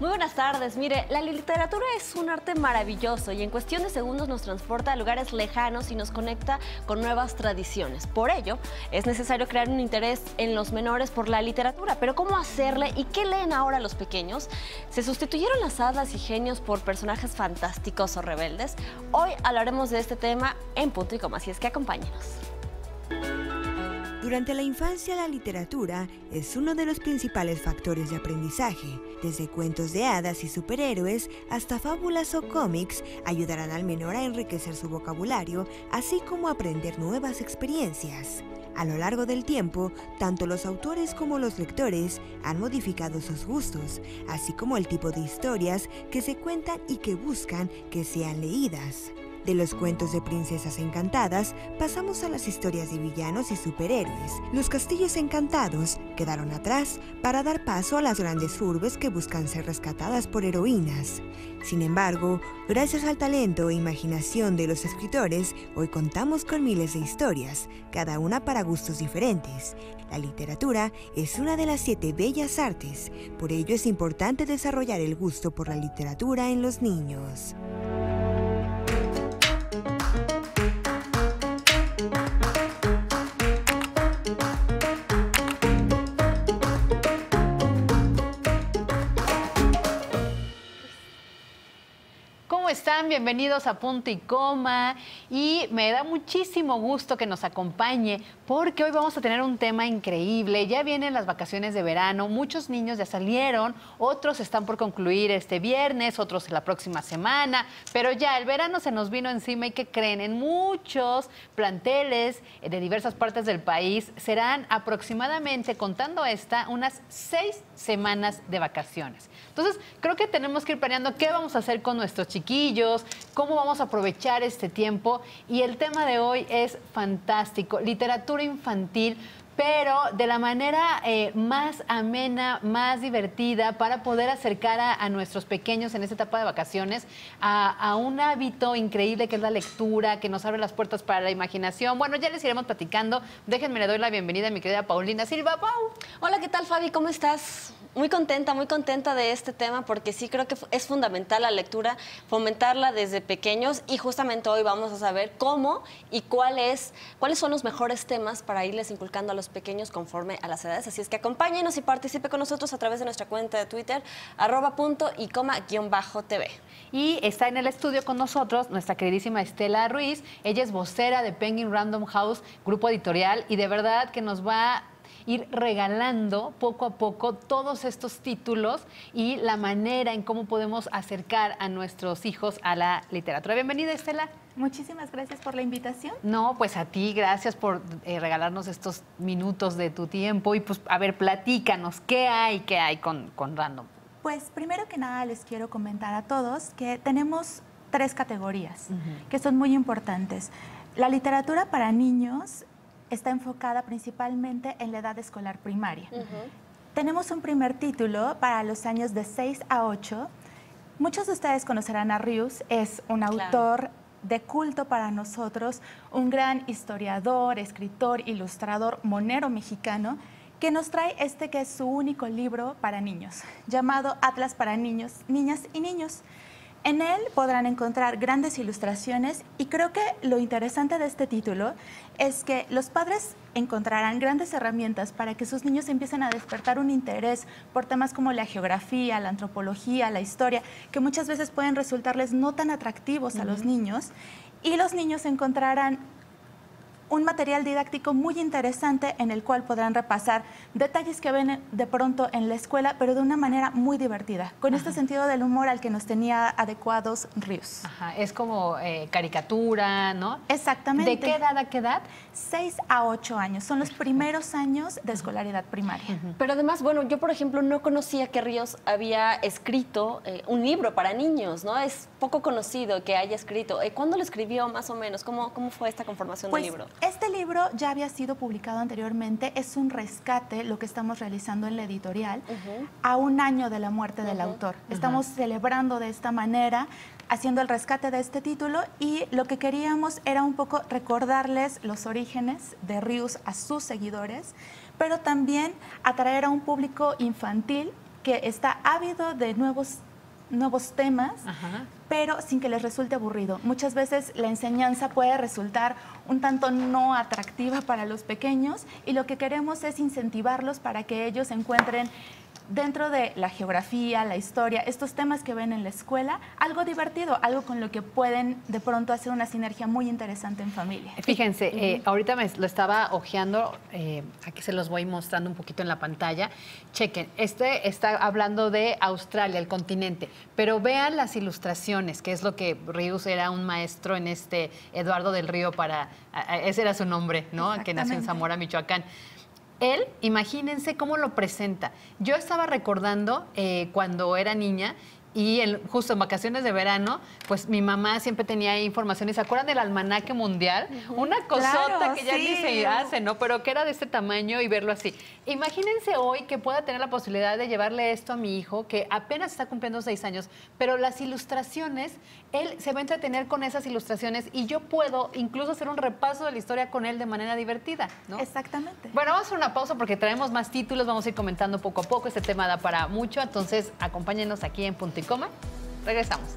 Muy buenas tardes. Mire, la literatura es un arte maravilloso y en cuestión de segundos nos transporta a lugares lejanos y nos conecta con nuevas tradiciones. Por ello, es necesario crear un interés en los menores por la literatura. Pero ¿cómo hacerle y qué leen ahora los pequeños? ¿Se sustituyeron las hadas y genios por personajes fantásticos o rebeldes? Hoy hablaremos de este tema en punto y coma, así es que acompáñenos. Durante la infancia, la literatura es uno de los principales factores de aprendizaje. Desde cuentos de hadas y superhéroes hasta fábulas o cómics, ayudarán al menor a enriquecer su vocabulario, así como a aprender nuevas experiencias. A lo largo del tiempo, tanto los autores como los lectores han modificado sus gustos, así como el tipo de historias que se cuentan y que buscan que sean leídas. De los cuentos de princesas encantadas, pasamos a las historias de villanos y superhéroes. Los castillos encantados quedaron atrás para dar paso a las grandes urbes que buscan ser rescatadas por heroínas. Sin embargo, gracias al talento e imaginación de los escritores, hoy contamos con miles de historias, cada una para gustos diferentes. La literatura es una de las 7 bellas artes, por ello es importante desarrollar el gusto por la literatura en los niños. ¿Cómo están? Bienvenidos a Punto y Coma y me da muchísimo gusto que nos acompañe porque hoy vamos a tener un tema increíble. Ya vienen las vacaciones de verano, muchos niños ya salieron, otros están por concluir este viernes, otros la próxima semana, pero ya el verano se nos vino encima y ¿qué creen? En muchos planteles de diversas partes del país serán aproximadamente, contando esta, unas 6 semanas de vacaciones. Entonces, creo que tenemos que ir planeando qué vamos a hacer con nuestros chiquillos, cómo vamos a aprovechar este tiempo. Y el tema de hoy es fantástico, literatura infantil, pero de la manera más amena, más divertida, para poder acercar a nuestros pequeños en esta etapa de vacaciones a un hábito increíble que es la lectura, que nos abre las puertas para la imaginación. Bueno, ya les iremos platicando. Déjenme, le doy la bienvenida a mi querida Paulina Silva. Pau. Hola, ¿qué tal, Fabi? ¿Cómo estás? Muy contenta de este tema porque sí creo que es fundamental la lectura, fomentarla desde pequeños y justamente hoy vamos a saber cómo y cuáles son los mejores temas para irles inculcando a los pequeños conforme a las edades. Así es que acompáñenos y participe con nosotros a través de nuestra cuenta de Twitter, @puntoycoma_tv. Y está en el estudio con nosotros nuestra queridísima Estela Ruiz. Ella es vocera de Penguin Random House, grupo editorial, y de verdad que nos va ir regalando poco a poco todos estos títulos y la manera en cómo podemos acercar a nuestros hijos a la literatura. Bienvenida, Estela. Muchísimas gracias por la invitación. No, pues a ti, gracias por regalarnos estos minutos de tu tiempo. Y pues, a ver, platícanos, ¿qué hay con Random? Pues primero que nada les quiero comentar a todos que tenemos 3 categorías que son muy importantes. La literatura para niños está enfocada principalmente en la edad escolar primaria. Tenemos un primer título para los años de 6 a 8. Muchos de ustedes conocerán a Rius, es un autor de culto para nosotros, un gran historiador, escritor, ilustrador, monero mexicano, que nos trae que es su único libro para niños, llamado Atlas para niños, niñas y niños. En él podrán encontrar grandes ilustraciones y creo que lo interesante de este título es que los padres encontrarán grandes herramientas para que sus niños empiecen a despertar un interés por temas como la geografía, la antropología, la historia, que muchas veces pueden resultarles no tan atractivos a los niños, y los niños encontrarán un material didáctico muy interesante en el cual podrán repasar detalles que ven de pronto en la escuela, pero de una manera muy divertida, con este sentido del humor al que nos tenía adecuados Rius. Es como caricatura, ¿no? Exactamente. ¿De qué edad a qué edad? 6 a 8 años, son los primeros años de escolaridad primaria. Pero además, bueno, yo por ejemplo no conocía que Ríos había escrito un libro para niños, ¿no? Es poco conocido que haya escrito. ¿Cuándo lo escribió más o menos? ¿Cómo fue esta conformación del libro? Este libro ya había sido publicado anteriormente, es un rescate lo que estamos realizando en la editorial a un año de la muerte del autor. Estamos celebrando de esta manera, haciendo el rescate de este título, y lo que queríamos era un poco recordarles los orígenes de Rius a sus seguidores, pero también atraer a un público infantil que está ávido de nuevos temas, pero sin que les resulte aburrido. Muchas veces la enseñanza puede resultar un tanto no atractiva para los pequeños y lo que queremos es incentivarlos para que ellos encuentren dentro de la geografía, la historia, estos temas que ven en la escuela, algo divertido, algo con lo que pueden de pronto hacer una sinergia muy interesante en familia. Fíjense, ahorita me lo estaba hojeando, aquí se los voy mostrando un poquito en la pantalla. Chequen, está hablando de Australia, el continente, pero vean las ilustraciones, que es lo que Rius era un maestro en Eduardo del Río ese era su nombre, ¿no? Que nació en Zamora, Michoacán. Él, imagínense cómo lo presenta. Yo estaba recordando cuando era niña y justo en vacaciones de verano, pues mi mamá siempre tenía información. ¿Y se acuerdan del almanaque mundial? Una cosota claro, que ya ni se hace, ¿no? Pero que era de este tamaño y verlo así. Imagínense hoy que pueda tener la posibilidad de llevarle esto a mi hijo, que apenas está cumpliendo 6 años, pero las ilustraciones, él se va a entretener con esas ilustraciones y yo puedo incluso hacer un repaso de la historia con él de manera divertida, ¿no? Exactamente. Bueno, vamos a hacer una pausa porque traemos más títulos, vamos a ir comentando poco a poco. Este tema da para mucho, entonces acompáñenos aquí en Punto y Coma. Regresamos.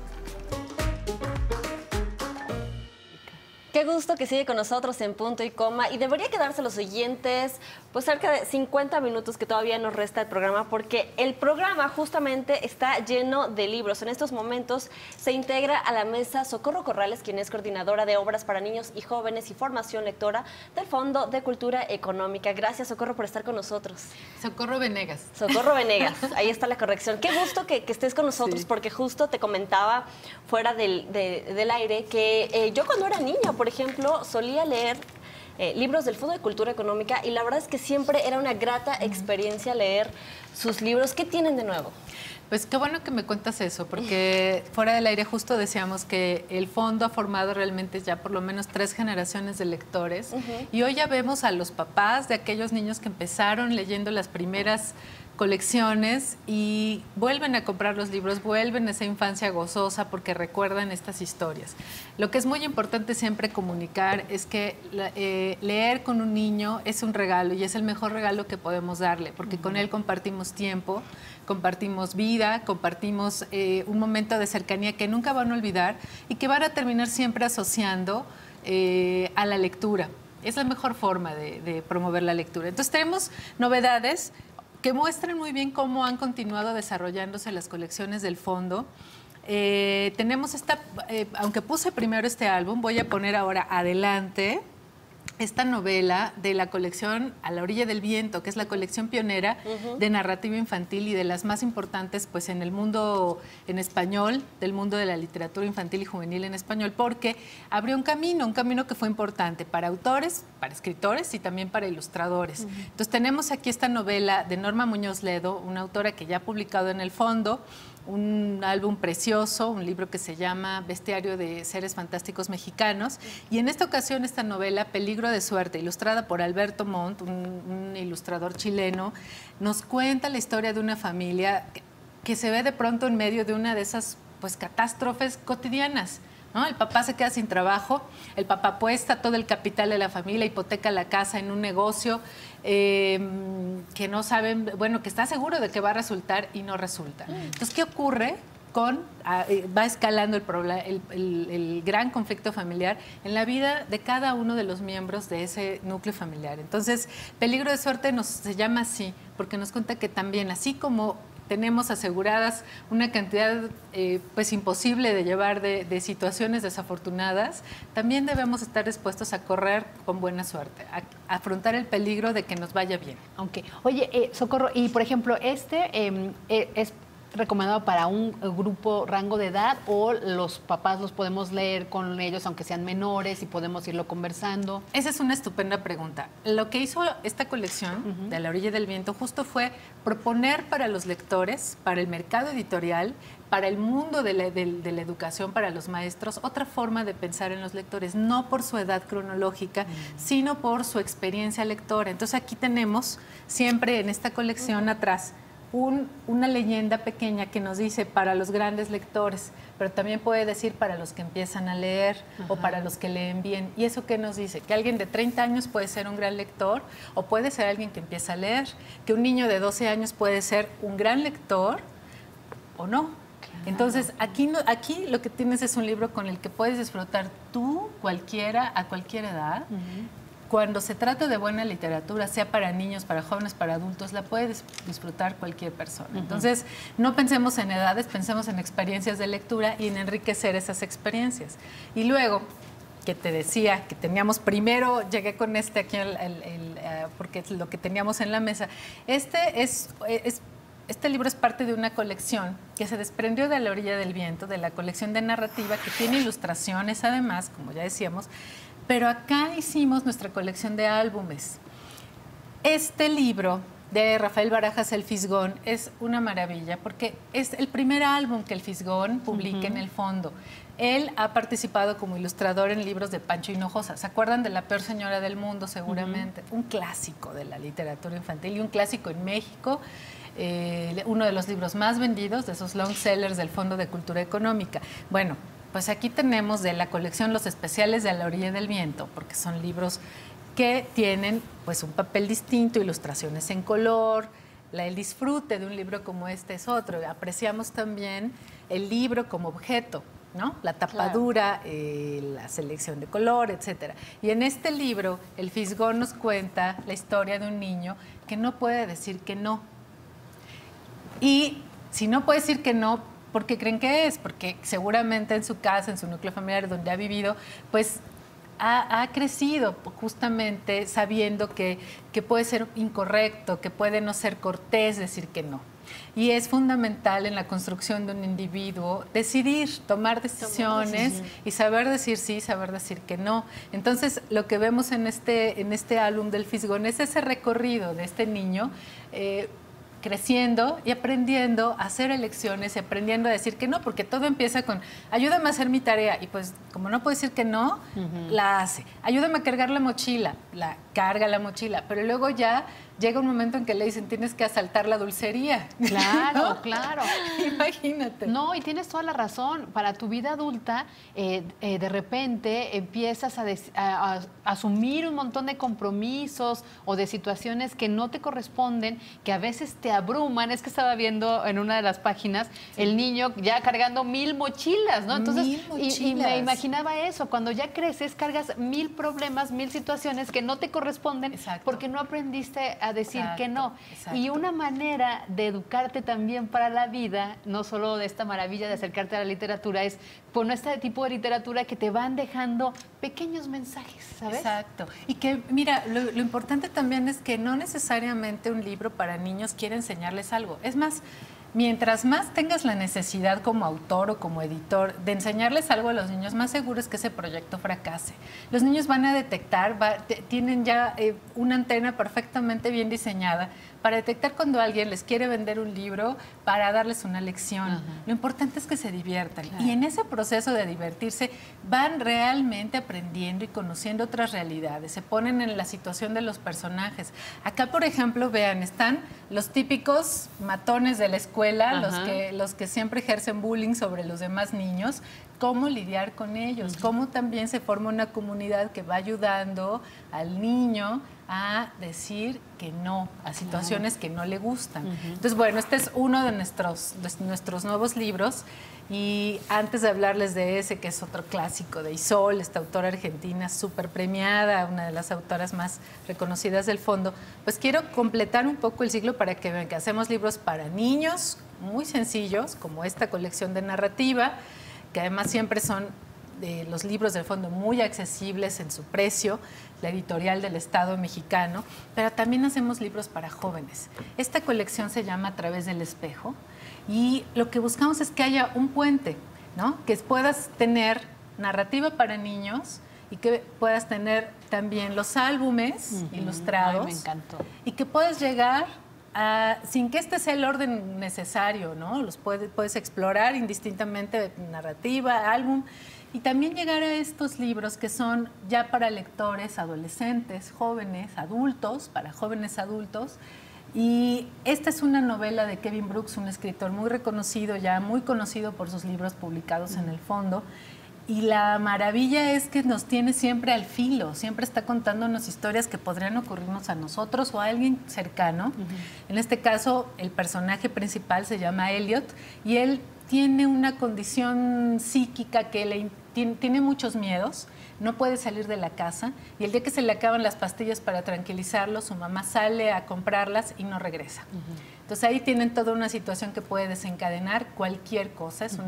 Qué gusto que sigue con nosotros en Punto y Coma y debería quedarse los siguientes, pues cerca de 50 minutos que todavía nos resta el programa, porque el programa justamente está lleno de libros. En estos momentos se integra a la mesa Socorro Corrales, quien es coordinadora de obras para niños y jóvenes y formación lectora del Fondo de Cultura Económica. Gracias, Socorro, por estar con nosotros. Socorro Venegas. Socorro Venegas, ahí está la corrección. Qué gusto que estés con nosotros, porque justo te comentaba fuera del aire que yo cuando era niña, por ejemplo, solía leer libros del Fondo de Cultura Económica y la verdad es que siempre era una grata experiencia leer sus libros. ¿Qué tienen de nuevo? Pues qué bueno que me cuentas eso, porque fuera del aire justo decíamos que el fondo ha formado realmente ya por lo menos 3 generaciones de lectores y hoy ya vemos a los papás de aquellos niños que empezaron leyendo las primeras colecciones y vuelven a comprar los libros, vuelven a esa infancia gozosa porque recuerdan estas historias. Lo que es muy importante siempre comunicar es que leer con un niño es un regalo y es el mejor regalo que podemos darle, porque con él compartimos tiempo, compartimos vida, compartimos un momento de cercanía que nunca van a olvidar y que van a terminar siempre asociando a la lectura. Es la mejor forma de promover la lectura. Entonces tenemos novedades que muestran muy bien cómo han continuado desarrollándose las colecciones del fondo. Tenemos aunque puse primero este álbum, voy a poner ahora adelante esta novela de la colección A la orilla del viento, que es la colección pionera de narrativa infantil y de las más importantes pues en el mundo en español, del mundo de la literatura infantil y juvenil en español, porque abrió un camino que fue importante para autores, para escritores y también para ilustradores. Entonces tenemos aquí esta novela de Norma Muñoz Ledo, una autora que ya ha publicado en el fondo un álbum precioso, un libro que se llama Bestiario de Seres Fantásticos Mexicanos, y en esta ocasión esta novela, Peligro de Suerte, ilustrada por Alberto Montt, un ilustrador chileno, nos cuenta la historia de una familia que se ve de pronto en medio de una de esas pues, catástrofes cotidianas, ¿no? El papá se queda sin trabajo, el papá apuesta todo el capital de la familia, hipoteca la casa en un negocio que no saben, bueno, que está seguro de que va a resultar y no resulta. Entonces, ¿qué ocurre? Va escalando el gran conflicto familiar en la vida de cada uno de los miembros de ese núcleo familiar. Entonces, Peligro de Suerte se llama así, porque nos cuenta que también, así como tenemos aseguradas una cantidad pues imposible de llevar de situaciones desafortunadas, también debemos estar dispuestos a correr con buena suerte, a afrontar el peligro de que nos vaya bien. Aunque, oye, Socorro, y por ejemplo, es recomendado para un grupo rango de edad o los papás los podemos leer con ellos aunque sean menores y podemos irlo conversando? Esa es una estupenda pregunta. Lo que hizo esta colección de A la orilla del viento justo fue proponer para los lectores, para el mercado editorial, para el mundo de la educación, para los maestros, otra forma de pensar en los lectores, no por su edad cronológica, sino por su experiencia lectora. Entonces aquí tenemos siempre en esta colección atrás una leyenda pequeña que nos dice para los grandes lectores, pero también puede decir para los que empiezan a leer o para los que leen bien. ¿Y eso qué nos dice? Que alguien de 30 años puede ser un gran lector o puede ser alguien que empieza a leer, que un niño de 12 años puede ser un gran lector o no. Entonces, aquí lo que tienes es un libro con el que puedes disfrutar tú, cualquiera, a cualquier edad. Cuando se trata de buena literatura, sea para niños, para jóvenes, para adultos, la puede disfrutar cualquier persona. Entonces, no pensemos en edades, pensemos en experiencias de lectura y en enriquecer esas experiencias. Y luego, que te decía que teníamos primero, llegué con este aquí, porque es lo que teníamos en la mesa. Este libro es parte de una colección que se desprendió de A la orilla del viento, de la colección de narrativa, que tiene ilustraciones además, como ya decíamos, pero acá hicimos nuestra colección de álbumes. Este libro de Rafael Barajas, El Fisgón, es una maravilla porque es el primer álbum que El Fisgón publica en el fondo. Él ha participado como ilustrador en libros de Pancho Hinojosa. ¿Se acuerdan de La peor señora del mundo? Seguramente. Un clásico de la literatura infantil y un clásico en México. Uno de los libros más vendidos, de esos long sellers del Fondo de Cultura Económica. Bueno, pues aquí tenemos de la colección los especiales de A la orilla del viento, porque son libros que tienen pues un papel distinto, ilustraciones en color. El disfrute de un libro como este es otro. Apreciamos también el libro como objeto, ¿no? La tapadura, la selección de color, etcétera. Y en este libro, El Fisgón nos cuenta la historia de un niño que no puede decir que no. Y si no puede decir que no, ¿por qué creen que es? Porque seguramente en su casa, en su núcleo familiar, donde ha vivido, pues ha crecido justamente sabiendo que puede ser incorrecto, que puede no ser cortés decir que no. Y es fundamental en la construcción de un individuo decidir, tomar decisiones y saber decir sí, saber decir que no. Entonces, lo que vemos en este álbum del Fisgón es ese recorrido de este niño creciendo y aprendiendo a hacer elecciones y aprendiendo a decir que no, porque todo empieza con ayúdame a hacer mi tarea y pues como no puede decir que no, la hace. Ayúdame a cargar la mochila, la carga la mochila, pero luego ya llega un momento en que le dicen tienes que asaltar la dulcería. Claro, ¿no? claro. Imagínate. No, y tienes toda la razón. Para tu vida adulta, de repente empiezas a asumir un montón de compromisos o de situaciones que no te corresponden, que a veces te abruman. Es que estaba viendo en una de las páginas el niño ya cargando 1000 mochilas, ¿no? Entonces, 1000 mochilas. Y me imaginaba eso. Cuando ya creces, cargas 1000 problemas, 1000 situaciones que no te corresponden. Exacto. Porque no aprendiste a decir que no. Exacto. Y una manera de educarte también para la vida, no solo de esta maravilla de acercarte a la literatura, es con este tipo de literatura que te van dejando pequeños mensajes, ¿sabes? Exacto. Y que, mira, lo importante también es que no necesariamente un libro para niños quiere enseñarles algo. Es más, mientras más tengas la necesidad como autor o como editor de enseñarles algo a los niños, más seguro es que ese proyecto fracase. Los niños van a detectar, tienen ya una antena perfectamente bien diseñada para detectar cuando alguien les quiere vender un libro para darles una lección. Lo importante es que se diviertan. Claro. Y en ese proceso de divertirse van realmente aprendiendo y conociendo otras realidades. Se ponen en la situación de los personajes. Acá, por ejemplo, vean, están los típicos matones de la escuela, los que siempre ejercen bullying sobre los demás niños. Cómo lidiar con ellos, cómo también se forma una comunidad que va ayudando al niño a decir que no, a situaciones que no le gustan. Entonces, bueno, este es uno de nuestros nuevos libros. Y antes de hablarles de ese, que es otro clásico de Isol, esta autora argentina súper premiada, una de las autoras más reconocidas del fondo, pues quiero completar un poco el ciclo para que vean que hacemos libros para niños muy sencillos, como esta colección de narrativa, que además siempre son los libros del fondo muy accesibles en su precio, la editorial del Estado mexicano, pero también hacemos libros para jóvenes. Esta colección se llama A través del espejo y lo que buscamos es que haya un puente, ¿no? Que puedas tener narrativa para niños y que puedas tener también los álbumes ilustrados. Ay, me encantó. Y que puedas llegar sin que este sea el orden necesario, ¿no? Los puedes explorar indistintamente, narrativa, álbum, y también llegar a estos libros que son ya para lectores adolescentes, jóvenes, adultos, para jóvenes adultos, Y esta es una novela de Kevin Brooks, un escritor muy reconocido, ya muy conocido por sus libros publicados en el fondo. Y la maravilla es que nos tiene siempre al filo, siempre está contándonos historias que podrían ocurrirnos a nosotros o a alguien cercano. En este caso, el personaje principal se llama Elliot y él tiene una condición psíquica que tiene muchos miedos, no puede salir de la casa y el día que se le acaban las pastillas para tranquilizarlo, su mamá sale a comprarlas y no regresa. Entonces ahí tienen toda una situación que puede desencadenar cualquier cosa. Es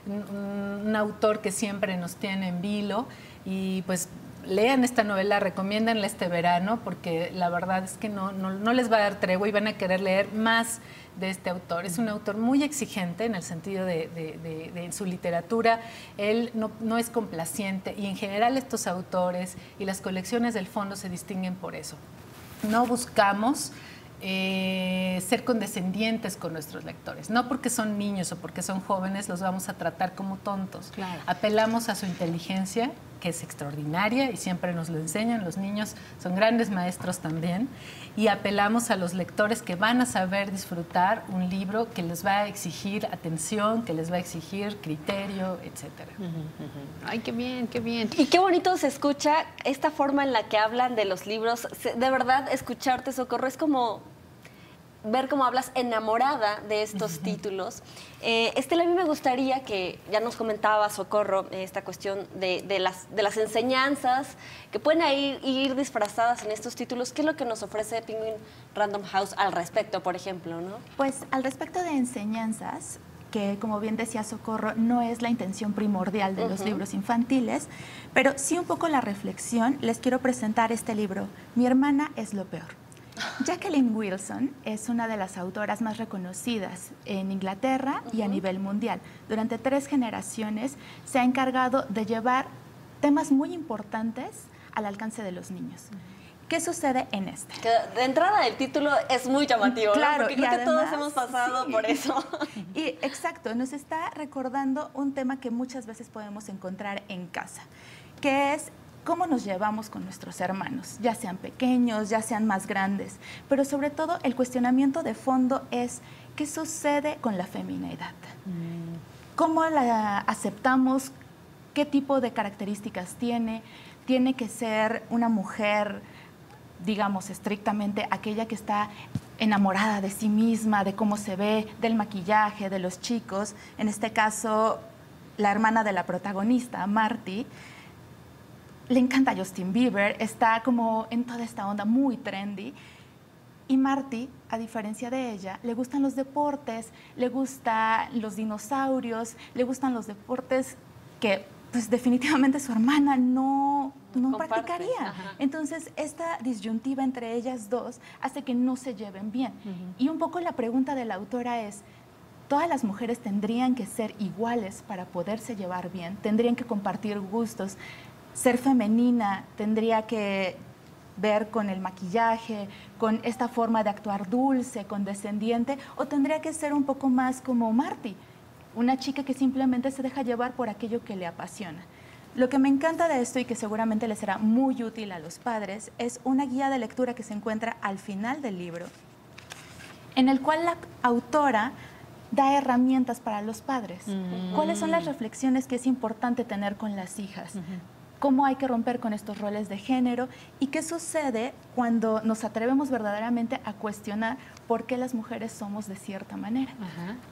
un autor que siempre nos tiene en vilo y pues lean esta novela, recomiéndanla este verano porque la verdad es que no les va a dar tregua y van a querer leer más de este autor. Es un autor muy exigente en el sentido de su literatura. Él no es complaciente y en general estos autores y las colecciones del fondo se distinguen por eso. No buscamos ser condescendientes con nuestros lectores. No porque son niños o porque son jóvenes los vamos a tratar como tontos. Claro. Apelamos a su inteligencia, que es extraordinaria y siempre nos lo enseñan. Los niños son grandes maestros también. Y apelamos a los lectores que van a saber disfrutar un libro que les va a exigir atención, que les va a exigir criterio, etcétera. Ay, qué bien, qué bien. Y qué bonito se escucha esta forma en la que hablan de los libros. De verdad, escucharte, Socorro, es como ver cómo hablas enamorada de estos títulos. Estela, a mí me gustaría que, ya nos comentaba Socorro, esta cuestión de las enseñanzas que pueden ir disfrazadas en estos títulos. ¿Qué es lo que nos ofrece Penguin Random House al respecto, por ejemplo, ¿no? Pues al respecto de enseñanzas, que como bien decía Socorro, no es la intención primordial de los libros infantiles, pero sí un poco la reflexión, les quiero presentar este libro, Mi hermana es lo peor. Jacqueline Wilson es una de las autoras más reconocidas en Inglaterra y a nivel mundial. Durante 3 generaciones se ha encargado de llevar temas muy importantes al alcance de los niños. ¿Qué sucede en este? Que de entrada el título es muy llamativo, claro, ¿no? Porque creo que además, todos hemos pasado por eso. Y exacto, nos está recordando un tema que muchas veces podemos encontrar en casa, que es cómo nos llevamos con nuestros hermanos, ya sean pequeños, ya sean más grandes, pero sobre todo el cuestionamiento de fondo es ¿qué sucede con la feminidad? ¿Cómo la aceptamos? ¿Qué tipo de características tiene? ¿Tiene que ser una mujer, digamos, estrictamente aquella que está enamorada de sí misma, de cómo se ve, del maquillaje, de los chicos? En este caso, la hermana de la protagonista, Marty, le encanta Justin Bieber, está como en toda esta onda muy trendy. Y Marty, a diferencia de ella, le gustan los deportes, le gustan los dinosaurios, le gustan los deportes que pues definitivamente su hermana no practicaría. Ajá. Entonces, esta disyuntiva entre ellas dos hace que no se lleven bien. Y un poco la pregunta de la autora es, ¿todas las mujeres tendrían que ser iguales para poderse llevar bien? ¿Tendrían que compartir gustos? Ser femenina tendría que ver con el maquillaje, con esta forma de actuar dulce, condescendiente, o tendría que ser un poco más como Marty, una chica que simplemente se deja llevar por aquello que le apasiona. Lo que me encanta de esto y que seguramente les será muy útil a los padres es una guía de lectura que se encuentra al final del libro, en el cual la autora da herramientas para los padres. ¿Cuáles son las reflexiones que es importante tener con las hijas? Cómo hay que romper con estos roles de género y qué sucede cuando nos atrevemos verdaderamente a cuestionar por qué las mujeres somos de cierta manera.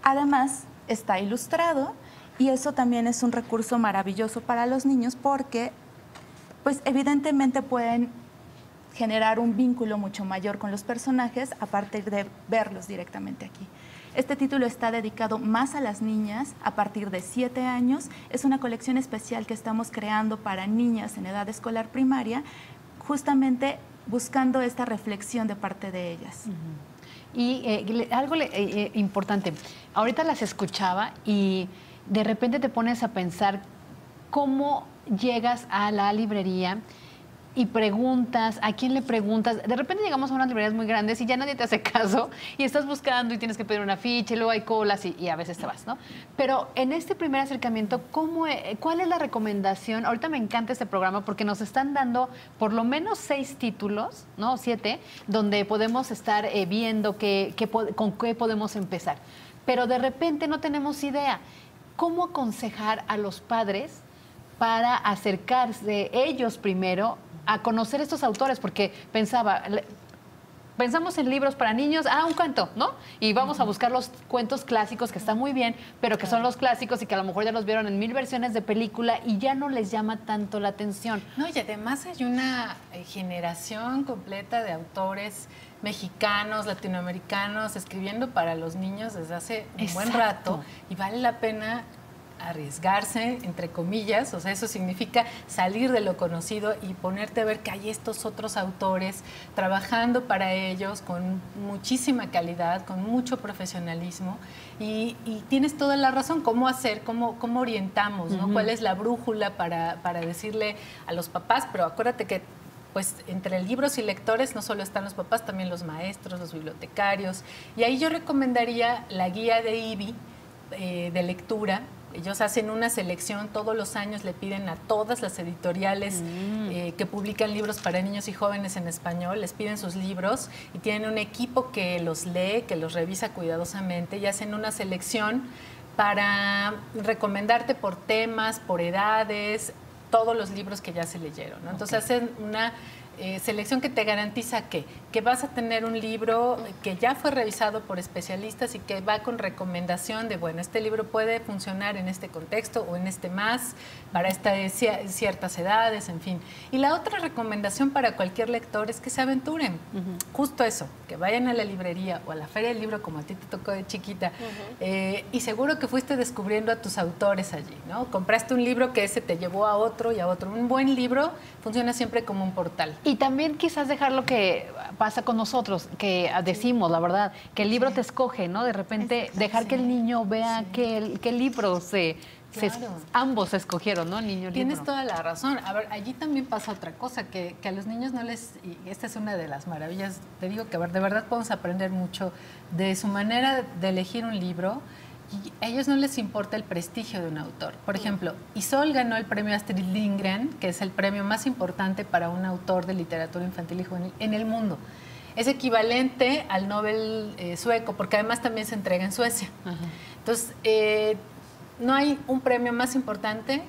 Además, está ilustrado y eso también es un recurso maravilloso para los niños porque, pues, evidentemente pueden generar un vínculo mucho mayor con los personajes a partir de verlos directamente aquí. Este título está dedicado más a las niñas a partir de 7 años. Es una colección especial que estamos creando para niñas en edad escolar primaria, justamente buscando esta reflexión de parte de ellas. Y algo importante, ahorita las escuchaba y de repente te pones a pensar cómo llegas a la librería y preguntas, ¿a quién le preguntas? De repente llegamos a unas librerías muy grandes y ya nadie te hace caso y estás buscando y tienes que pedir una ficha y luego hay colas y a veces te vas, ¿no? Pero en este primer acercamiento, ¿cuál es la recomendación? Ahorita me encanta este programa porque nos están dando por lo menos 6 títulos, ¿no? 7, donde podemos estar viendo con qué podemos empezar. Pero de repente no tenemos idea. ¿Cómo aconsejar a los padres para acercarse ellos primero a conocer estos autores? Porque pensamos en libros para niños, un cuento, ¿no? Y vamos a buscar los cuentos clásicos, que están muy bien, pero que son los clásicos y que a lo mejor ya los vieron en 1000 versiones de película y ya no les llama tanto la atención. No, y además hay una generación completa de autores mexicanos, latinoamericanos, escribiendo para los niños desde hace un buen rato, y vale la pena arriesgarse, entre comillas, o sea, eso significa salir de lo conocido y ponerte a ver que hay estos otros autores trabajando para ellos con muchísima calidad, con mucho profesionalismo, y tienes toda la razón, cómo hacer, cómo orientamos, ¿no? ¿Cuál es la brújula para decirle a los papás? Pero acuérdate que pues entre libros y lectores no solo están los papás, también los maestros, los bibliotecarios, y ahí yo recomendaría la guía de IBI de lectura. Ellos hacen una selección, todos los años le piden a todas las editoriales que publican libros para niños y jóvenes en español, les piden sus libros y tienen un equipo que los lee, que los revisa cuidadosamente y hacen una selección para recomendarte por temas, por edades, todos los libros que ya se leyeron, ¿no? Entonces hacen una selección que te garantiza que vas a tener un libro que ya fue revisado por especialistas y que va con recomendación de, bueno, este libro puede funcionar en este contexto o en este más, para ciertas edades, en fin. Y la otra recomendación para cualquier lector es que se aventuren. Justo eso, que vayan a la librería o a la feria del libro, como a ti te tocó de chiquita, y seguro que fuiste descubriendo a tus autores allí, ¿no? Compraste un libro que ese te llevó a otro y a otro. Un buen libro funciona siempre como un portal. Y también quizás dejar lo que pasa con nosotros, que decimos, la verdad, que el libro te escoge, ¿no? De repente dejar que el niño vea qué libro ambos escogieron, ¿no? Niño, Tienes libro. toda la razón. A ver, allí también pasa otra cosa, que a los niños no les... Y esta es una de las maravillas. Te digo que de verdad podemos aprender mucho de su manera de elegir un libro. Y a ellos no les importa el prestigio de un autor. Por ejemplo, Isol ganó el premio Astrid Lindgren, que es el premio más importante para un autor de literatura infantil y juvenil en el mundo. Es equivalente al Nobel sueco, porque además también se entrega en Suecia. Entonces, no hay un premio más importante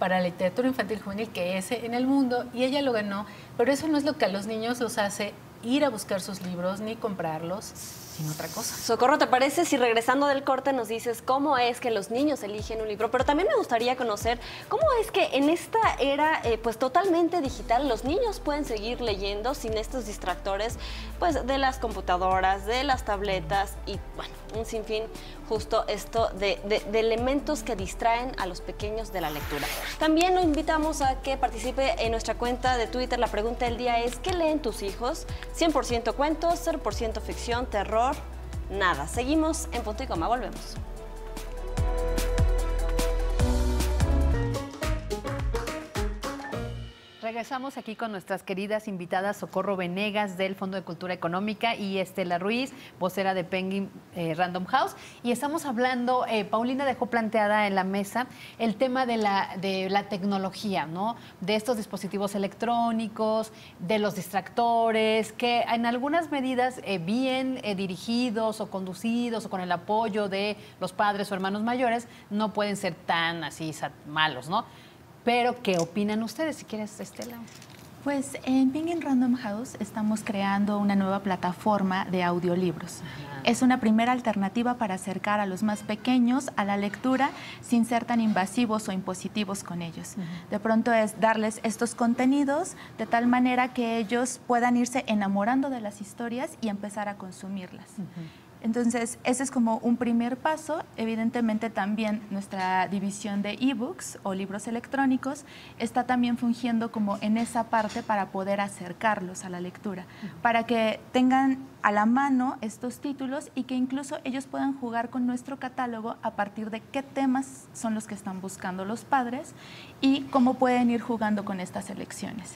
para la literatura infantil y juvenil que ese en el mundo, y ella lo ganó, pero eso no es lo que a los niños los hace ir a buscar sus libros ni comprarlos, sino otra cosa. Socorro, ¿te parece si regresando del corte nos dices cómo es que los niños eligen un libro? Pero también me gustaría conocer cómo es que en esta era pues totalmente digital los niños pueden seguir leyendo sin estos distractores pues de las computadoras, de las tabletas y bueno, un sinfín justo esto de elementos que distraen a los pequeños de la lectura. También lo invitamos a que participe en nuestra cuenta de Twitter. La pregunta del día es, ¿qué leen tus hijos? 100% cuentos, 0% ficción, terror, nada. Seguimos en Punto y Coma, volvemos. Regresamos aquí con nuestras queridas invitadas Socorro Venegas del Fondo de Cultura Económica y Estela Ruiz, vocera de Penguin Random House. Y estamos hablando, Paulina dejó planteada en la mesa el tema de la tecnología, ¿no? De estos dispositivos electrónicos, de los distractores, que en algunas medidas bien dirigidos o conducidos o con el apoyo de los padres o hermanos mayores, no pueden ser tan así malos, ¿no? Pero, ¿qué opinan ustedes? Si quieres, Estela. Pues en Penguin Random House estamos creando una nueva plataforma de audiolibros. Es una primera alternativa para acercar a los más pequeños a la lectura sin ser tan invasivos o impositivos con ellos. De pronto es darles estos contenidos de tal manera que ellos puedan irse enamorando de las historias y empezar a consumirlas. Entonces, ese es como un primer paso. Evidentemente, también nuestra división de ebooks o libros electrónicos está también fungiendo como en esa parte para poder acercarlos a la lectura, para que tengan a la mano estos títulos y que incluso ellos puedan jugar con nuestro catálogo a partir de qué temas son los que están buscando los padres y cómo pueden ir jugando con estas selecciones.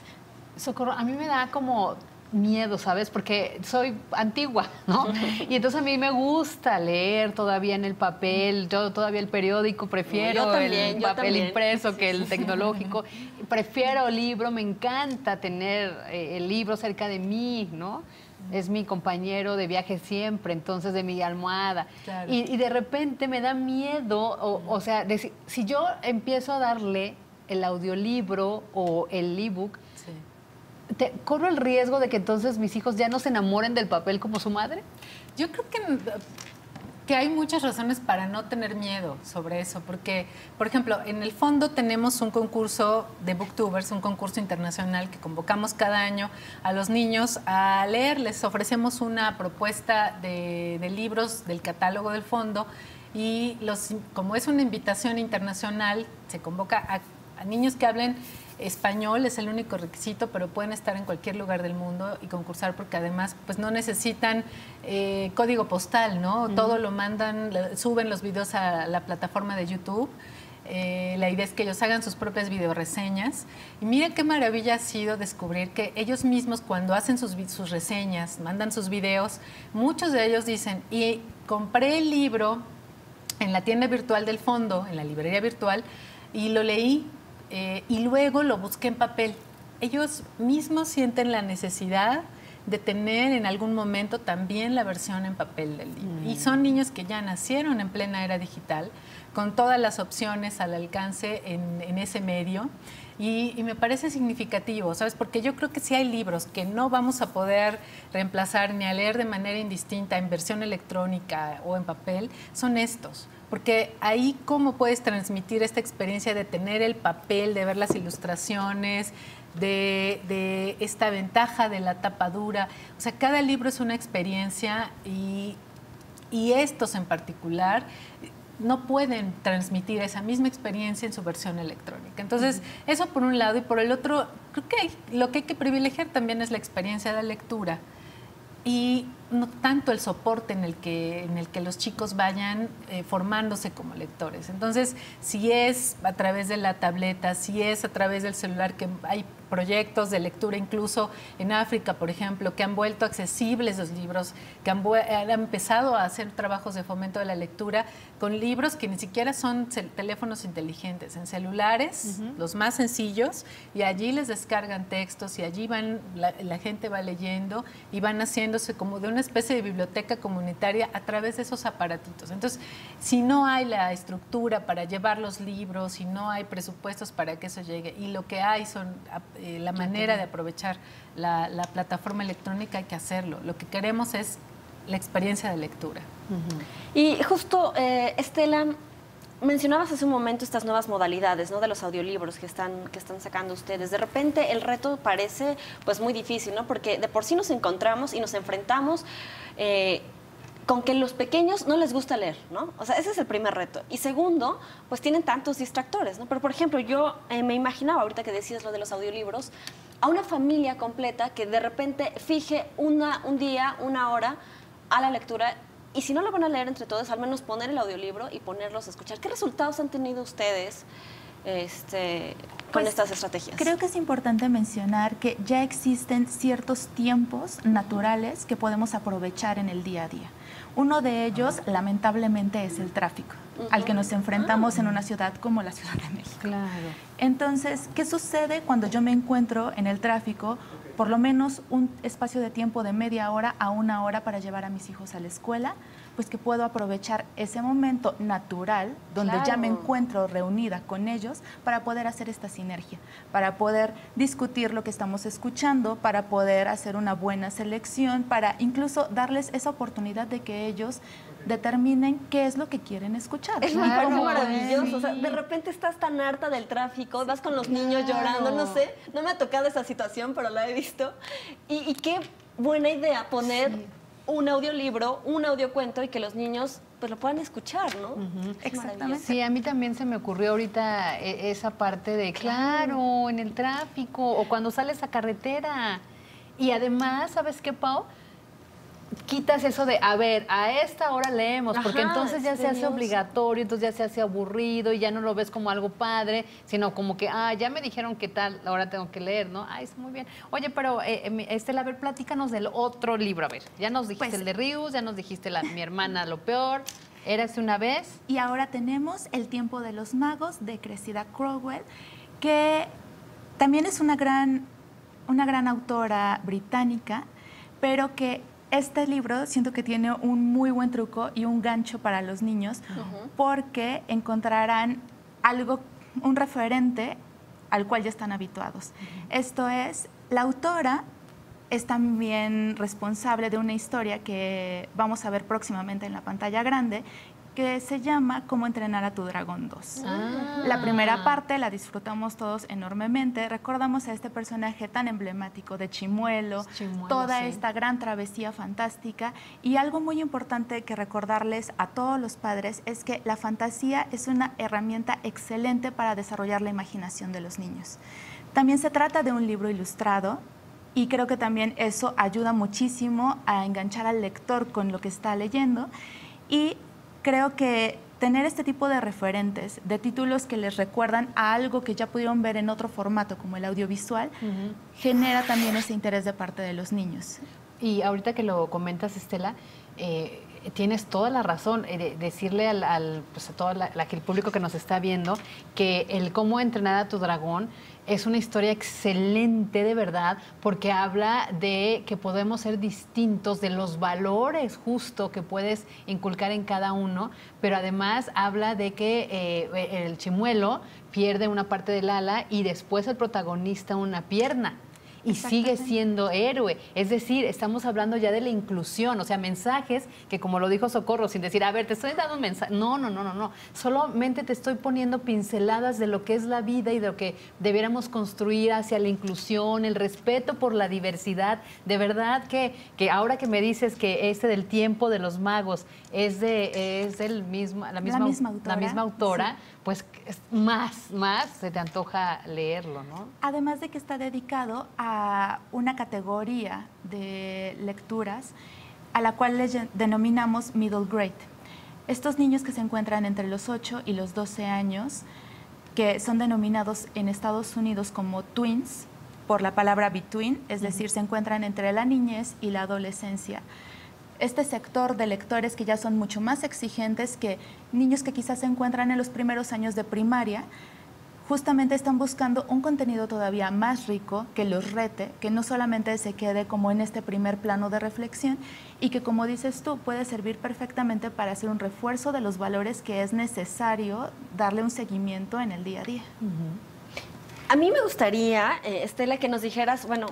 Socorro, a mí me da como miedo, ¿sabes? Porque soy antigua, ¿no? Y entonces a mí me gusta leer todavía en el papel, yo todavía el periódico prefiero, el papel impreso que el tecnológico. Prefiero libro, me encanta tener el libro cerca de mí, ¿no? Es mi compañero de viaje siempre, entonces de mi almohada. Claro. Y de repente me da miedo, o sea, si yo empiezo a darle el audiolibro o el ebook, ¿corro el riesgo de que entonces mis hijos ya no se enamoren del papel como su madre? Yo creo que hay muchas razones para no tener miedo sobre eso, porque, por ejemplo, en el fondo tenemos un concurso de Booktubers, un concurso internacional que convocamos cada año a los niños a leer. Les ofrecemos una propuesta de libros del catálogo del fondo y como es una invitación internacional, se convoca a niños que hablen español, es el único requisito, pero pueden estar en cualquier lugar del mundo y concursar porque además pues no necesitan código postal, ¿no? Todo lo mandan, suben los videos a la plataforma de YouTube. La idea es que ellos hagan sus propias videoreseñas. Y miren qué maravilla ha sido descubrir que ellos mismos cuando hacen sus reseñas, mandan sus videos, muchos de ellos dicen, y compré el libro en la tienda virtual del fondo, en la librería virtual, y lo leí. Y luego lo busqué en papel. Ellos mismos sienten la necesidad de tener en algún momento también la versión en papel del libro. Y son niños que ya nacieron en plena era digital, con todas las opciones al alcance en ese medio. Y me parece significativo, ¿sabes? Porque yo creo que si hay libros que no vamos a poder reemplazar ni a leer de manera indistinta en versión electrónica o en papel, son estos. Porque ahí cómo puedes transmitir esta experiencia de tener el papel, de ver las ilustraciones, de esta ventaja de la tapa dura. O sea, cada libro es una experiencia y estos en particular no pueden transmitir esa misma experiencia en su versión electrónica. Entonces, eso por un lado. Y por el otro, creo que lo que hay que privilegiar también es la experiencia de la lectura. Y no tanto el soporte en el que los chicos vayan formándose como lectores. Entonces, si es a través de la tableta, si es a través del celular, que hay proyectos de lectura incluso en África, por ejemplo, que han vuelto accesibles los libros, que han empezado a hacer trabajos de fomento de la lectura con libros que ni siquiera son teléfonos inteligentes, en celulares, los más sencillos, y allí les descargan textos y allí la gente va leyendo y van haciéndose como de una especie de biblioteca comunitaria a través de esos aparatitos. Entonces, si no hay la estructura para llevar los libros, si no hay presupuestos para que eso llegue, y lo que hay son la manera de aprovechar la plataforma electrónica, hay que hacerlo. Lo que queremos es la experiencia de lectura. Y justo, Estela, mencionabas hace un momento estas nuevas modalidades, ¿no?, de los audiolibros que están sacando ustedes. De repente el reto parece pues muy difícil, ¿no?, porque de por sí nos encontramos y nos enfrentamos con que los pequeños no les gusta leer, ¿no? O sea, ese es el primer reto. Y segundo, pues tienen tantos distractores, ¿no? Pero, por ejemplo, yo me imaginaba, ahorita que decías lo de los audiolibros, a una familia completa que de repente fije un día, una hora a la lectura, y si no lo van a leer entre todos, al menos poner el audiolibro y ponerlos a escuchar. ¿Qué resultados han tenido ustedes con estas estrategias? Creo que es importante mencionar que ya existen ciertos tiempos naturales que podemos aprovechar en el día a día. Uno de ellos, lamentablemente, es el tráfico, al que nos enfrentamos en una ciudad como la Ciudad de México. Claro. Entonces, ¿qué sucede cuando yo me encuentro en el tráfico? Por lo menos un espacio de tiempo de media hora a una hora para llevar a mis hijos a la escuela, pues que puedo aprovechar ese momento natural donde ya me encuentro reunida con ellos para poder hacer esta sinergia, para poder discutir lo que estamos escuchando, para poder hacer una buena selección, para incluso darles esa oportunidad de que ellos determinen qué es lo que quieren escuchar. Es maravilloso. Sí. O sea, de repente estás tan harta del tráfico, vas con los niños llorando, no sé, no me ha tocado esa situación, pero la he visto. Y qué buena idea poner un audiolibro, un audiocuento y que los niños pues lo puedan escuchar, ¿no? Exactamente. Sí, a mí también se me ocurrió ahorita esa parte de, claro, en el tráfico o cuando sales a carretera. Y además, ¿sabes qué, Pau? quitas eso de, a ver, a esta hora leemos, porque Ajá, entonces ya es se hace tedioso. obligatorio, entonces ya se hace aburrido y ya no lo ves como algo padre, sino como que, ya me dijeron qué tal, ahora tengo que leer, ¿no? Está muy bien. Oye, pero Estela, a ver, platícanos del otro libro, a ver, ya nos dijiste Pues, el de Rius, ya nos dijiste Mi hermana lo peor, Érase una vez. Y ahora tenemos El tiempo de los magos de Cressida Crowell, que también es una gran autora británica, pero que este libro siento que tiene un muy buen truco y un gancho para los niños, porque encontrarán un referente al cual ya están habituados. Esto es, la autora es también responsable de una historia que vamos a ver próximamente en la pantalla grande, que se llama Cómo entrenar a tu dragón 2. La primera parte la disfrutamos todos enormemente. Recordamos a este personaje tan emblemático de Chimuelo, toda esta gran travesía fantástica. Y algo muy importante que recordarles a todos los padres es que la fantasía es una herramienta excelente para desarrollar la imaginación de los niños. También se trata de un libro ilustrado, y creo que también eso ayuda muchísimo a enganchar al lector con lo que está leyendo. Y creo que tener este tipo de referentes, de títulos que les recuerdan a algo que ya pudieron ver en otro formato, como el audiovisual, genera también ese interés de parte de los niños. Y ahorita que lo comentas, Estela, tienes toda la razón, decirle pues a todo el público que nos está viendo que el Cómo entrenar a tu dragón es una historia excelente, de verdad, porque habla de que podemos ser distintos, de los valores justo que puedes inculcar en cada uno, pero además habla de que el chimuelo pierde una parte del ala y después el protagonista una pierna. Y sigue siendo héroe. Es decir, estamos hablando ya de la inclusión, o sea, mensajes que, como lo dijo Socorro, sin decir, a ver, te estoy dando un mensaje. No. Solamente te estoy poniendo pinceladas de lo que es la vida y de lo que debiéramos construir hacia la inclusión, el respeto por la diversidad. De verdad que ahora que me dices que del tiempo de los magos es la misma autora, sí, pues más se te antoja leerlo, ¿no? Además de que está dedicado a una categoría de lecturas a la cual les denominamos middle grade. Estos niños que se encuentran entre los 8 y los 12 años, que son denominados en Estados Unidos como tweens, por la palabra between, es decir, se encuentran entre la niñez y la adolescencia. Este sector de lectores que ya son mucho más exigentes que niños que quizás se encuentran en los primeros años de primaria, justamente están buscando un contenido todavía más rico, que los rete, que no solamente se quede como en este primer plano de reflexión y que, como dices tú, puede servir perfectamente para hacer un refuerzo de los valores que es necesario darle un seguimiento en el día a día. A mí me gustaría, Estela, que nos dijeras, bueno,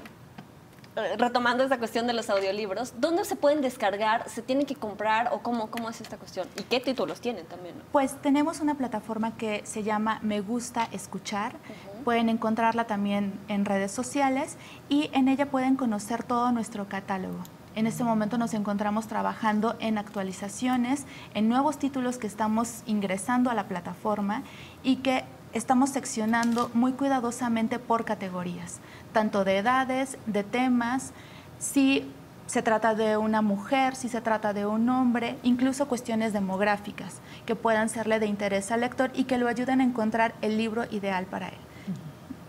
retomando esta cuestión de los audiolibros, ¿dónde se pueden descargar? ¿Se tienen que comprar? ¿O cómo es esta cuestión? ¿Y qué títulos tienen también? Pues tenemos una plataforma que se llama Me Gusta Escuchar. Pueden encontrarla también en redes sociales y en ella pueden conocer todo nuestro catálogo. En este momento nos encontramos trabajando en actualizaciones, en nuevos títulos que estamos ingresando a la plataforma y que estamos seccionando muy cuidadosamente por categorías, tanto de edades, de temas, si se trata de una mujer, si se trata de un hombre, incluso cuestiones demográficas que puedan serle de interés al lector y que lo ayuden a encontrar el libro ideal para él.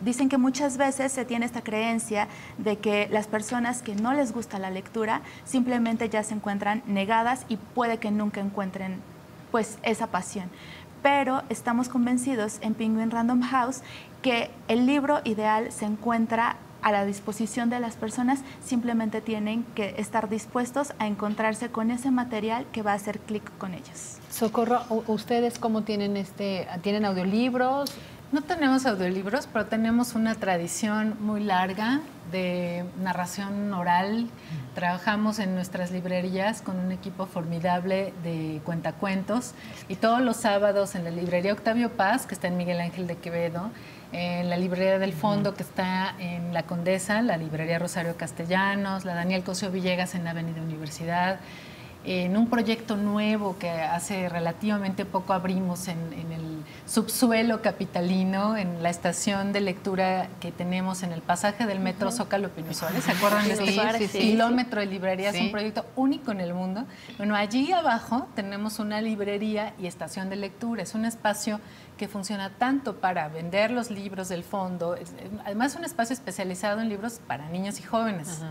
Dicen que muchas veces se tiene esta creencia de que las personas que no les gusta la lectura simplemente ya se encuentran negadas y puede que nunca encuentren pues esa pasión. Pero estamos convencidos en Penguin Random House que el libro ideal se encuentra a la disposición de las personas, simplemente tienen que estar dispuestos a encontrarse con ese material que va a hacer clic con ellos. Socorro, ¿ustedes cómo tienen tienen audiolibros? No tenemos audiolibros, pero tenemos una tradición muy larga de narración oral. Trabajamos en nuestras librerías con un equipo formidable de cuentacuentos y todos los sábados en la librería Octavio Paz, que está en Miguel Ángel de Quevedo, en la librería del Fondo, que está en La Condesa, la librería Rosario Castellanos, la Daniel Cosío Villegas en la Avenida Universidad, en un proyecto nuevo que hace relativamente poco abrimos en el subsuelo capitalino, en la estación de lectura que tenemos en el pasaje del metro Zócalo Pino Suárez. ¿Se acuerdan de este kilómetro de librería? Es un proyecto único en el mundo. Bueno, allí abajo tenemos una librería y estación de lectura. Es un espacio que funciona tanto para vender los libros del fondo, además es un espacio especializado en libros para niños y jóvenes.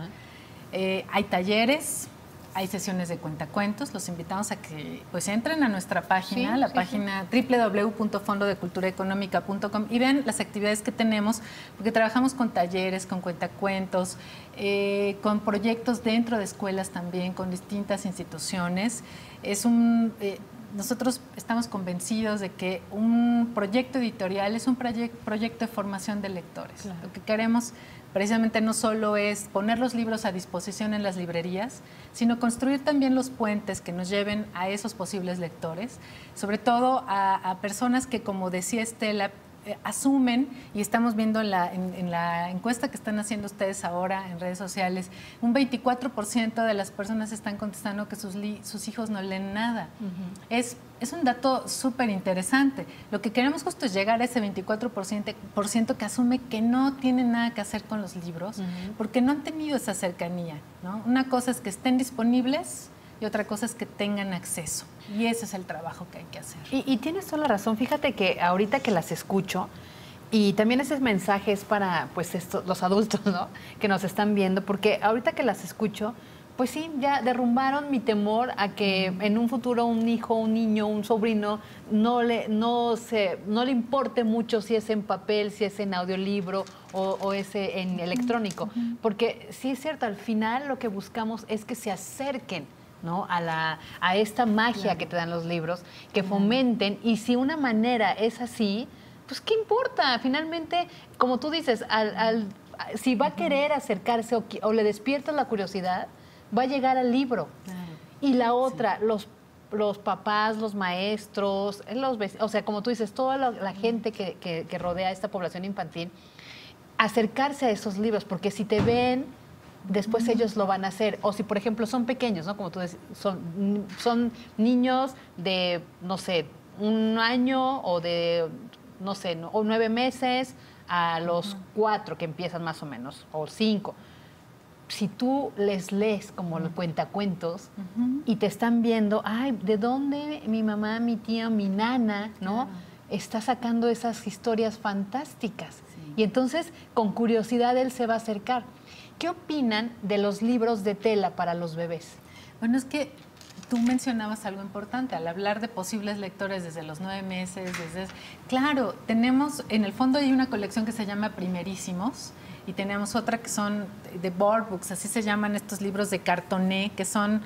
Hay talleres, hay sesiones de cuentacuentos. Los invitamos a que pues entren a nuestra página, página www.fondodeculturaeconomica.com, y vean las actividades que tenemos, porque trabajamos con talleres, con cuentacuentos, con proyectos dentro de escuelas también, con distintas instituciones. Nosotros estamos convencidos de que un proyecto editorial es un proyecto de formación de lectores. Claro. Lo que queremos precisamente no solo es poner los libros a disposición en las librerías, sino construir también los puentes que nos lleven a esos posibles lectores, sobre todo a personas que, como decía Estela, asumen, y estamos viendo en la encuesta que están haciendo ustedes ahora en redes sociales, un 24% de las personas están contestando que sus hijos no leen nada. Es un dato súper interesante. Lo que queremos justo es llegar a ese 24% que asume que no tiene nada que hacer con los libros, porque no han tenido esa cercanía, ¿no? Una cosa es que estén disponibles y otra cosa es que tengan acceso. Y ese es el trabajo que hay que hacer. Y tienes toda la razón. Fíjate que ahorita que las escucho, y también ese mensaje es para pues los adultos, ¿no?, que nos están viendo, porque ahorita que las escucho, pues sí, ya derrumbaron mi temor a que en un futuro un hijo, un niño, un sobrino no le importe mucho si es en papel, si es en audiolibro o es en electrónico. Porque sí es cierto, al final lo que buscamos es que se acerquen, ¿no?, a esta magia que te dan los libros, que fomenten, y si una manera es así, pues ¿qué importa? Finalmente, como tú dices, si va a querer acercarse o le despierta la curiosidad, va a llegar al libro. Y la otra, los papás, los maestros, o sea, como tú dices, toda la gente que rodea a esta población infantil, acercarse a esos libros, porque si te ven, después ellos lo van a hacer. O si, por ejemplo, son pequeños, ¿no?, como tú dices, son niños de, no sé, 1 año o de, no sé, o 9 meses a los 4 que empiezan más o menos, o 5. Si tú les lees como los cuentacuentos y te están viendo, ay, ¿de dónde mi mamá, mi tía, mi nana, ¿no?, está sacando esas historias fantásticas? Y entonces, con curiosidad, él se va a acercar. ¿Qué opinan de los libros de tela para los bebés? Bueno, es que tú mencionabas algo importante al hablar de posibles lectores desde los 9 meses. Claro, tenemos, en el fondo hay una colección que se llama Primerísimos, y tenemos otra que son de board books, así se llaman estos libros de cartoné, que son,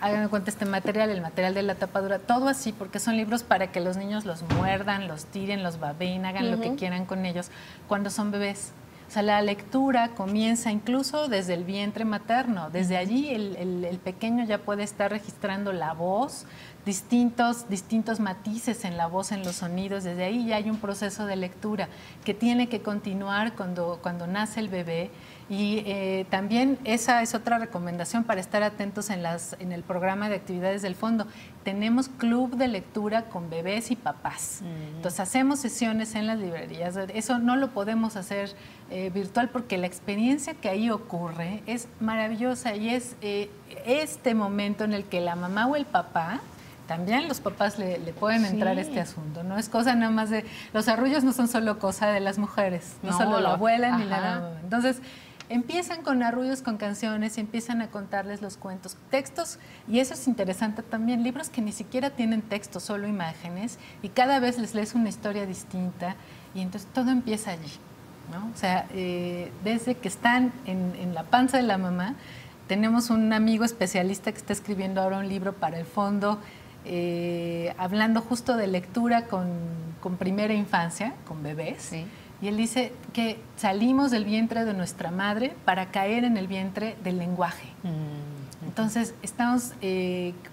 hagan cuenta, el material de la tapadura, todo así, porque son libros para que los niños los muerdan, los tiren, los babeen, hagan lo que quieran con ellos cuando son bebés. O sea, la lectura comienza incluso desde el vientre materno. Desde allí el pequeño ya puede estar registrando la voz, distintos matices en la voz, en los sonidos. Desde ahí ya hay un proceso de lectura que tiene que continuar cuando nace el bebé. Y también esa es otra recomendación para estar atentos en el programa de actividades del fondo. Tenemos club de lectura con bebés y papás. Entonces hacemos sesiones en las librerías. Eso no lo podemos hacer virtual, porque la experiencia que ahí ocurre es maravillosa, y es este momento en el que la mamá o el papá, también los papás le pueden entrar a este asunto, ¿no? Es cosa nada más de... Los arrullos no son solo cosa de las mujeres, no solo la abuela ni la mamá. Entonces, empiezan con arrullos, con canciones, y empiezan a contarles los cuentos, textos, y eso es interesante también, libros que ni siquiera tienen texto, solo imágenes, y cada vez les lees una historia distinta, y entonces todo empieza allí, ¿no? O sea, desde que están en la panza de la mamá. Tenemos un amigo especialista que está escribiendo ahora un libro para el fondo, hablando justo de lectura con primera infancia, con bebés. Sí. Y él dice que salimos del vientre de nuestra madre para caer en el vientre del lenguaje. Entonces, estamos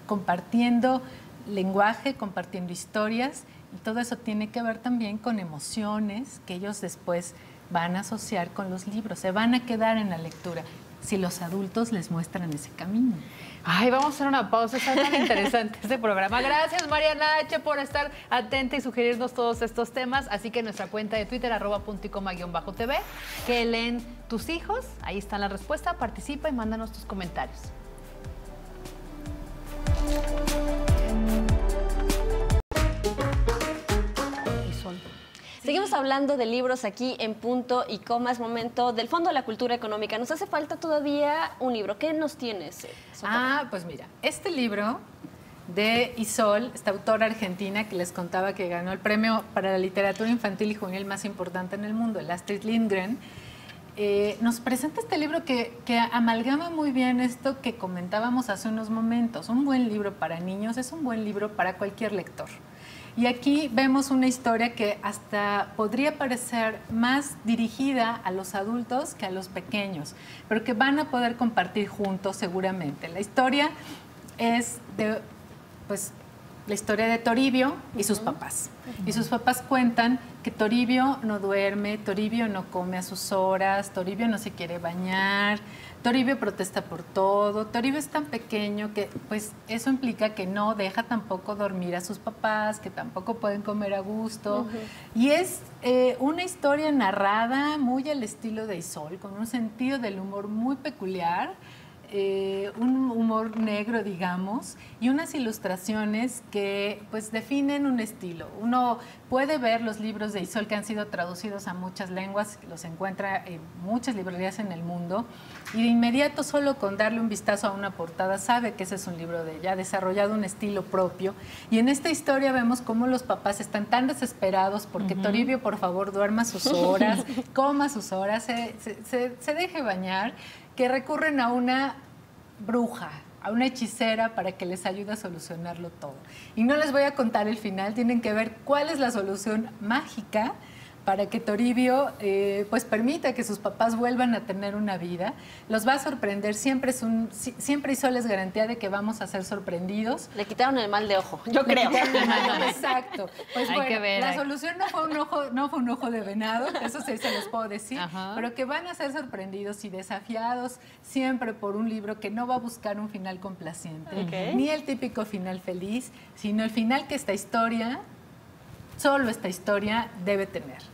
compartiendo lenguaje, compartiendo historias, y todo eso tiene que ver también con emociones que ellos después van a asociar con los libros, se van a quedar en la lectura. si los adultos les muestran ese camino. Ay, vamos a hacer una pausa, está tan interesante este programa. Gracias, Mariana H., por estar atenta y sugerirnos todos estos temas. Así que nuestra cuenta de Twitter, @punticoma_tv, que leen tus hijos, ahí está la respuesta, participa y mándanos tus comentarios. Seguimos hablando de libros aquí en Punto y Coma. Es momento del Fondo de la Cultura Económica. Nos hace falta todavía un libro. ¿Qué nos tienes, Socorro? Pues mira, este libro de Isol, esta autora argentina que les contaba que ganó el premio para la literatura infantil y juvenil más importante en el mundo, el Astrid Lindgren, nos presenta este libro que amalgama muy bien esto que comentábamos hace unos momentos. Un buen libro para niños es un buen libro para cualquier lector. Y aquí vemos una historia que hasta podría parecer más dirigida a los adultos que a los pequeños, pero que van a poder compartir juntos seguramente. La historia es la historia de Toribio y sus papás. Y sus papás cuentan que Toribio no duerme, Toribio no come a sus horas, Toribio no se quiere bañar, Toribio protesta por todo, Toribio es tan pequeño que pues eso implica que no deja tampoco dormir a sus papás, que tampoco pueden comer a gusto. Y es una historia narrada muy al estilo de Isol, con un sentido del humor muy peculiar, un humor negro, digamos, y unas ilustraciones que pues definen un estilo. Uno puede ver los libros de Isol que han sido traducidos a muchas lenguas, los encuentra en muchas librerías en el mundo, y de inmediato solo con darle un vistazo a una portada sabe que ese es un libro de ella, ha desarrollado un estilo propio. Y en esta historia vemos cómo los papás están tan desesperados porque Toribio, por favor, duerma sus horas, coma sus horas, se deje bañar, que recurren a una bruja, a una hechicera para que les ayude a solucionarlo todo. Y no les voy a contar el final, tienen que ver cuál es la solución mágica para que Toribio pues permita que sus papás vuelvan a tener una vida. Los va a sorprender, siempre Isol es garantía de que vamos a ser sorprendidos. Le quitaron el mal de ojo, yo creo. Exacto. Pues Hay que ver, la solución no fue un ojo de venado, eso sí se los puedo decir, pero que van a ser sorprendidos y desafiados siempre por un libro que no va a buscar un final complaciente, ni el típico final feliz, sino el final que solo esta historia debe tener.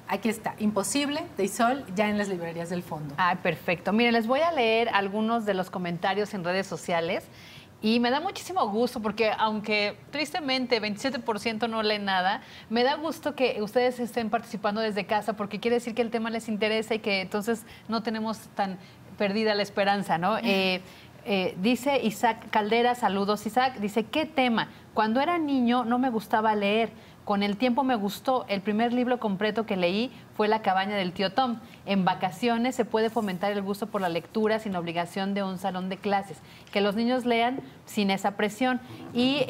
Aquí está, Imposible, de Isol, ya en las librerías del fondo. Ah, perfecto. Miren, les voy a leer algunos de los comentarios en redes sociales y me da muchísimo gusto porque aunque tristemente 27% no leen nada, me da gusto que ustedes estén participando desde casa porque quiere decir que el tema les interesa y que entonces no tenemos tan perdida la esperanza, ¿no? Dice Isaac Caldera, saludos Isaac, dice, ¿qué tema? Cuando era niño no me gustaba leer. Con el tiempo me gustó. El primer libro completo que leí fue La cabaña del tío Tom. En vacaciones se puede fomentar el gusto por la lectura sin obligación de un salón de clases. Que los niños lean sin esa presión. Y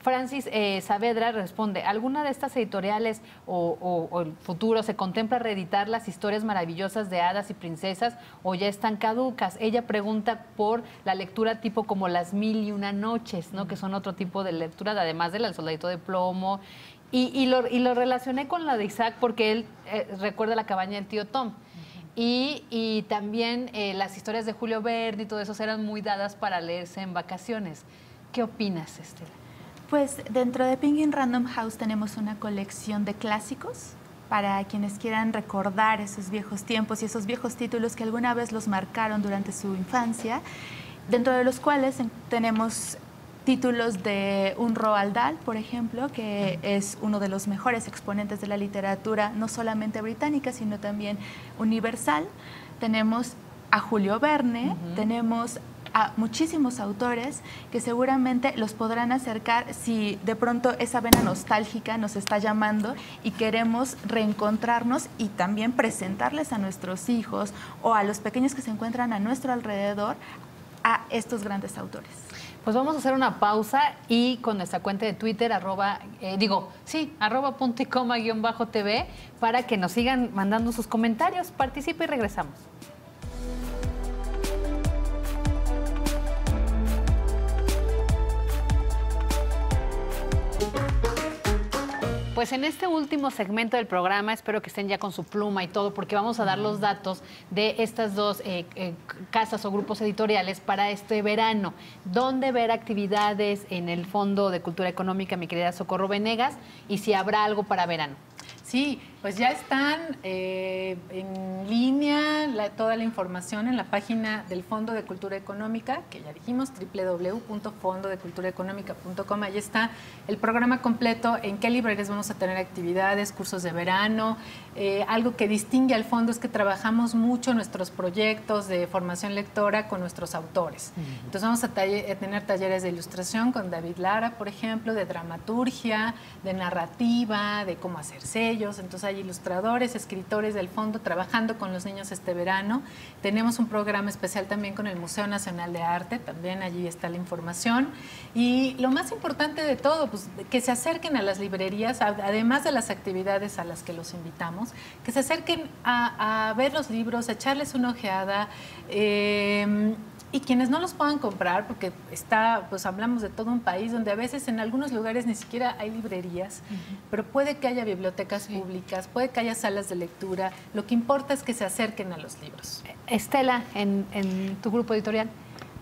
Francis Saavedra responde, ¿alguna de estas editoriales o el futuro se contempla reeditar las historias maravillosas de hadas y princesas o ya están caducas? Ella pregunta por la lectura tipo como Las Mil y Una Noches, ¿no? Que son otro tipo de lectura, además del Soldadito de Plomo. Y lo relacioné con la de Isaac porque él recuerda La cabaña del tío Tom. Y también las historias de Julio Verne y todo eso eran muy dadas para leerse en vacaciones. ¿Qué opinas, Estela? Pues dentro de Penguin Random House tenemos una colección de clásicos para quienes quieran recordar esos viejos tiempos y esos viejos títulos que alguna vez los marcaron durante su infancia, dentro de los cuales tenemos títulos de un Roald Dahl, por ejemplo, que es uno de los mejores exponentes de la literatura, no solamente británica, sino también universal. Tenemos a Julio Verne, tenemos a muchísimos autores que seguramente los podrán acercar si de pronto esa vena nostálgica nos está llamando y queremos reencontrarnos y también presentarles a nuestros hijos o a los pequeños que se encuentran a nuestro alrededor a estos grandes autores. Pues vamos a hacer una pausa y con nuestra cuenta de Twitter, @punticoma_tv, para que nos sigan mandando sus comentarios. Participa y regresamos. Pues en este último segmento del programa espero que estén ya con su pluma y todo, porque vamos a dar los datos de estas dos casas o grupos editoriales para este verano. ¿Dónde ver actividades en el Fondo de Cultura Económica, mi querida Socorro Venegas? Y si habrá algo para verano. Sí, pues ya están en línea toda la información en la página del Fondo de Cultura Económica, que ya dijimos, www.fondodeculturaeconomica.com. Ahí está el programa completo, en qué librerías vamos a tener actividades, cursos de verano. Algo que distingue al fondo es que trabajamos mucho nuestros proyectos de formación lectora con nuestros autores. Entonces vamos a tener talleres de ilustración con David Lara, por ejemplo, de dramaturgia, de narrativa, de cómo hacer sellos. Entonces hay ilustradores, escritores del fondo trabajando con los niños este verano. Tenemos un programa especial también con el Museo Nacional de Arte, también allí está la información. Y lo más importante de todo, pues que se acerquen a las librerías, además de las actividades a las que los invitamos, que se acerquen a ver los libros, a echarles una ojeada. Y quienes no los puedan comprar, porque pues hablamos de todo un país donde a veces en algunos lugares ni siquiera hay librerías, pero puede que haya bibliotecas públicas, puede que haya salas de lectura. Lo que importa es que se acerquen a los libros. Estela, en tu grupo editorial.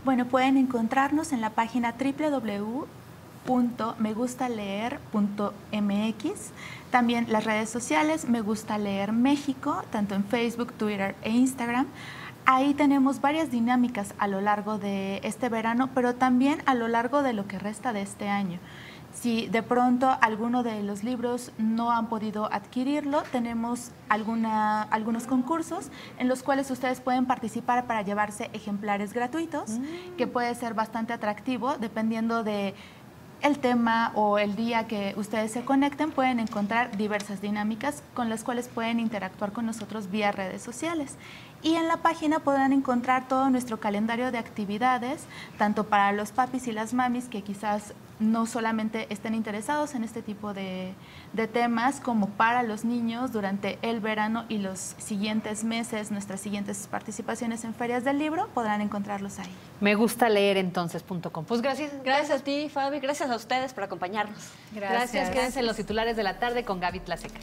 Bueno, pueden encontrarnos en la página www.megustaleer.mx. También las redes sociales, Me Gusta Leer México, tanto en Facebook, Twitter e Instagram. Ahí tenemos varias dinámicas a lo largo de este verano, pero también a lo largo de lo que resta de este año. Si de pronto alguno de los libros no han podido adquirirlo, tenemos algunos concursos en los cuales ustedes pueden participar para llevarse ejemplares gratuitos, que puede ser bastante atractivo dependiendo de el tema o el día que ustedes se conecten. Pueden encontrar diversas dinámicas con las cuales pueden interactuar con nosotros vía redes sociales. Y en la página podrán encontrar todo nuestro calendario de actividades, tanto para los papis y las mamis que quizás no solamente estén interesados en este tipo de temas, como para los niños durante el verano y los siguientes meses, nuestras siguientes participaciones en ferias del libro, podrán encontrarlos ahí. Me gusta leer entonces.com. Pues gracias. Gracias a ti, Fabi. Gracias a ustedes por acompañarnos. Gracias. Quédense en los titulares de la tarde con Gaby Tlaseca.